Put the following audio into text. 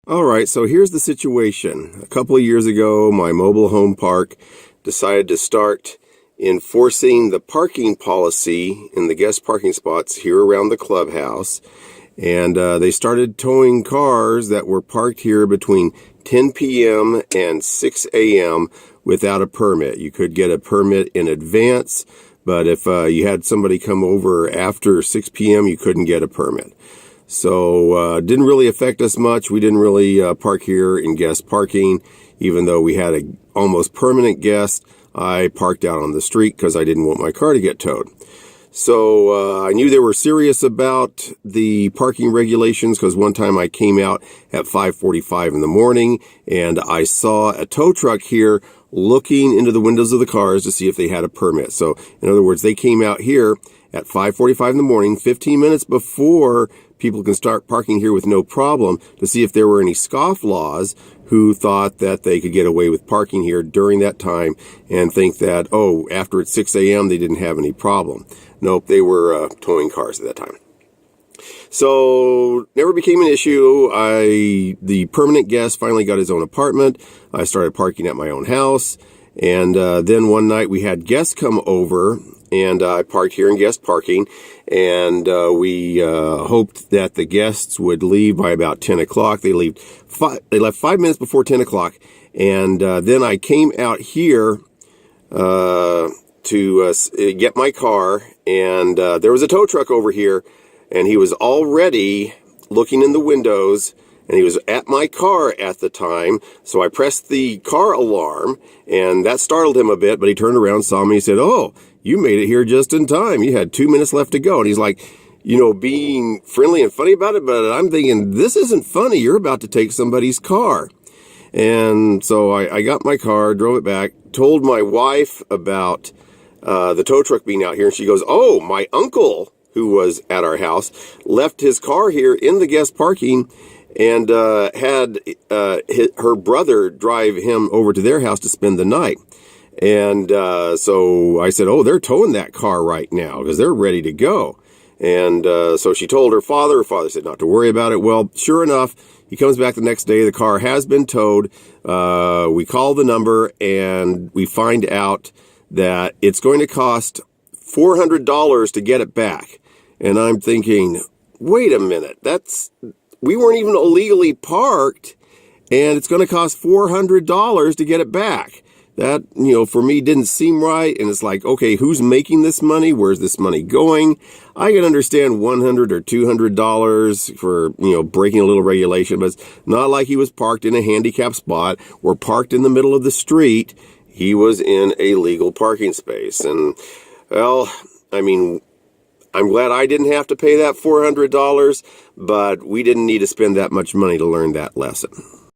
All right, so here's the situation. A couple of years ago, my mobile home park decided to start enforcing the parking policy in the guest parking spots here around the clubhouse. And they started towing cars that were parked here between 10 p.m. and 6 a.m. without a permit. You could get a permit in advance, but if you had somebody come over after 6 p.m., you couldn't get a permit. So it didn't really affect us much. We didn't really park here in guest parking, even though we had a almost permanent guest. I parked out on the street because I didn't want my car to get towed. So I knew they were serious about the parking regulations because one time I came out at 5:45 in the morning and I saw a tow truck here looking into the windows of the cars to see if they had a permit. So in other words, they came out here at 5:45 in the morning, 15 minutes before people can start parking here with no problem, to see if there were any scofflaws who thought that they could get away with parking here during that time and think that, oh, after it's 6 a.m., they didn't have any problem. Nope, they were towing cars at that time. So never became an issue. The permanent guest finally got his own apartment. I started parking at my own house. And then one night we had guests come over, and I parked here in guest parking, and we hoped that the guests would leave by about 10 o'clock. They left 5 minutes before 10 o'clock, and then I came out here to get my car, and there was a tow truck over here, and he was already looking in the windows, and he was at my car at the time. So I pressed the car alarm, and that startled him a bit, but he turned around, saw me, and said, "Oh, you made it here just in time. You had 2 minutes left to go." And he's like, being friendly and funny about it, but I'm thinking, this isn't funny. You're about to take somebody's car. And so I got my car, drove it back, told my wife about the tow truck being out here, and she goes, "Oh, my uncle, who was at our house, left his car here in the guest parking and had her brother drive him over to their house to spend the night." And so I said, "Oh, they're towing that car right now because they're ready to go." And so she told her father. Her father said not to worry about it. Well, sure enough, he comes back the next day. The car has been towed. We call the number, and we find out that it's going to cost $400 to get it back. And I'm thinking, wait a minute, we weren't even illegally parked, and it's going to cost $400 to get it back. That, for me didn't seem right. And it's like, okay, who's making this money? Where's this money going? I can understand $100 or $200 for, breaking a little regulation, but it's not like he was parked in a handicapped spot or parked in the middle of the street. He was in a legal parking space. And, well, I'm glad I didn't have to pay that $400, but we didn't need to spend that much money to learn that lesson.